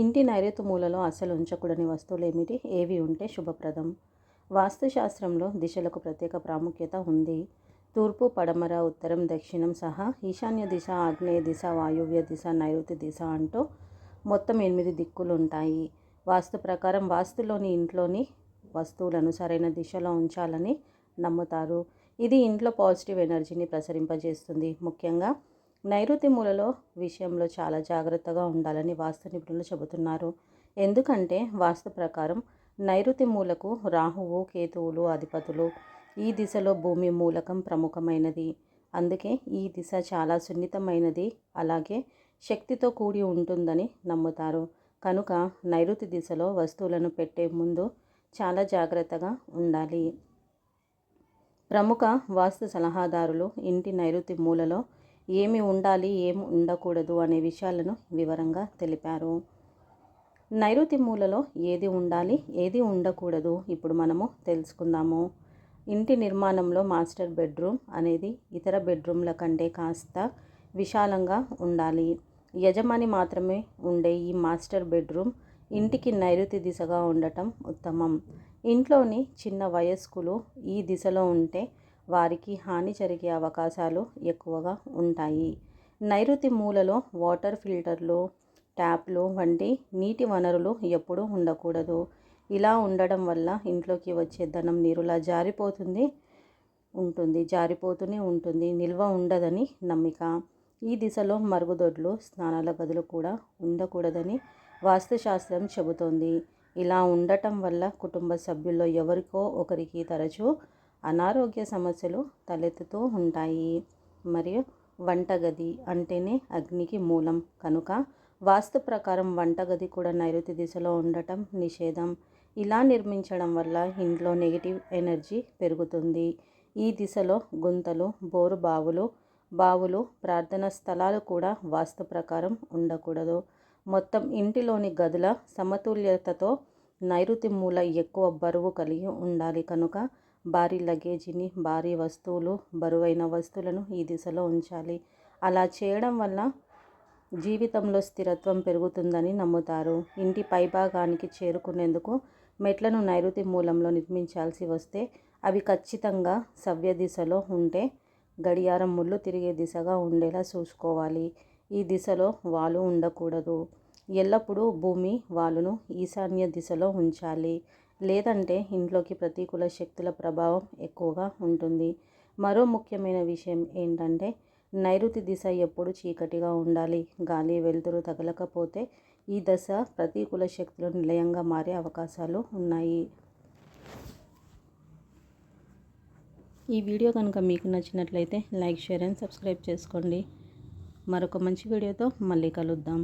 ఇంటి నైరుతి మూలలో అస్సలు ఉంచకూడని వస్తువులు ఏమిటి? ఏవి ఉంటే శుభప్రదం? వాస్తుశాస్త్రంలో దిశలకు ప్రత్యేక ప్రాముఖ్యత ఉంది. తూర్పు, పడమర, ఉత్తరం, దక్షిణం సహా ఈశాన్య దిశ, ఆగ్నేయ దిశ, వాయువ్య దిశ, నైరుతి దిశ అంటూ మొత్తం 8 దిక్కులు ఉంటాయి. వాస్తు ప్రకారం వాస్తులోని ఇంట్లోని వస్తువులను సరైన దిశలో ఉంచాలని నమ్ముతారు. ఇది ఇంట్లో పాజిటివ్ ఎనర్జీని ప్రసరింపజేస్తుంది. ముఖ్యంగా నైరుతి మూలలో విషయంలో చాలా జాగ్రత్తగా ఉండాలని వాస్తు నిపుణులు చెబుతున్నారు. ఎందుకంటే వాస్తు ప్రకారం నైరుతి మూలకు రాహువు, కేతువులు అధిపతులు. ఈ దిశలో భూమి మూలకం ప్రముఖమైనది. అందుకే ఈ దిశ చాలా సున్నితమైనది, అలాగే శక్తితో కూడి ఉంటుందని నమ్ముతారు. కనుక నైరుతి దిశలో వస్తువులను పెట్టే ముందు చాలా జాగ్రత్తగా ఉండాలి. ప్రముఖ వాస్తు సలహాదారులు ఇంటి నైరుతి మూలలో ఏమి ఉండాలి, ఏమి ఉండకూడదు అనే విషయాలను వివరంగా తెలిపారు. నైరుతి మూలలో ఏది ఉండాలి, ఏది ఉండకూడదు ఇప్పుడు మనము తెలుసుకుందాము. ఇంటి నిర్మాణంలో మాస్టర్ బెడ్రూమ్ అనేది ఇతర బెడ్రూమ్ల కంటే కాస్త విశాలంగా ఉండాలి. యజమాని మాత్రమే ఉండే ఈ మాస్టర్ బెడ్రూమ్ ఇంటికి నైరుతి దిశగా ఉండటం ఉత్తమం. ఇంట్లోని చిన్న వయస్కులు ఈ దిశలో ఉంటే వారికి హాని జరిగే అవకాశాలు ఎక్కువగా ఉంటాయి. నైరుతి మూలలో వాటర్ ఫిల్టర్లు, ట్యాప్లు వంటి నీటి వనరులు ఎప్పుడూ ఉండకూడదు. ఇలా ఉండడం వల్ల ఇంట్లోకి వచ్చే ధనం నీరులా జారిపోతూనే ఉంటుంది, నిల్వ ఉండదని నమ్మిక. ఈ దిశలో మరుగుదొడ్లు, స్నానాల గదులు కూడా ఉండకూడదని వాస్తుశాస్త్రం చెబుతోంది. ఇలా ఉండటం వల్ల కుటుంబ సభ్యుల్లో ఎవరికో ఒకరికి తరచూ అనారోగ్య సమస్యలు తలెత్తుతూ ఉంటాయి. మరియు వంటగది అంటేనే అగ్నికి మూలం కనుక వాస్తు ప్రకారం వంటగది కూడా నైరుతి దిశలో ఉండటం నిషేధం. ఇలా నిర్మించడం వల్ల ఇంట్లో నెగిటివ్ ఎనర్జీ పెరుగుతుంది. ఈ దిశలో గుంతలు, బోరు బావులు, ప్రార్థనా స్థలాలు కూడా వాస్తు ప్రకారం ఉండకూడదు. మొత్తం ఇంటిలోని గదుల సమతుల్యతతో నైరుతి మూల ఎక్కువ బరువు కలిగి ఉండాలి కనుక భారీ లగేజీని, భారీ వస్తువులు, బరువైన వస్తువులను ఈ దిశలో ఉంచాలి. అలా చేయడం వల్ల జీవితంలో స్థిరత్వం పెరుగుతుందని నమ్ముతారు. ఇంటి పైభాగానికి చేరుకునేందుకు మెట్లను నైరుతి మూలంలో నిర్మించాల్సి వస్తే అవి ఖచ్చితంగా సవ్య దిశలో ఉంటే గడియారం ముళ్ళు తిరిగే దిశగా ఉండేలా చూసుకోవాలి. ఈ దిశలో వాలు ఉండకూడదు. ఎల్లప్పుడూ భూమి వాలును ఈశాన్య దిశలో ఉంచాలి. లేదంటే ఇంట్లోకి ప్రతికూల శక్తుల ప్రభావం ఎక్కువగా ఉంటుంది. మరో ముఖ్యమైన విషయం ఏంటంటే నైరుతి దిశ ఎప్పుడు చీకటిగా ఉండాలి. గాలి, వెలుతురు తగలకపోతే ఈ దశ ప్రతికూల శక్తులు నిలయంగా మారే అవకాశాలు ఉన్నాయి. ఈ వీడియో కనుక మీకు నచ్చినట్లయితే లైక్, షేర్ అండ్ సబ్స్క్రైబ్ చేసుకోండి. మరొక మంచి వీడియోతో మళ్ళీ కలుద్దాం.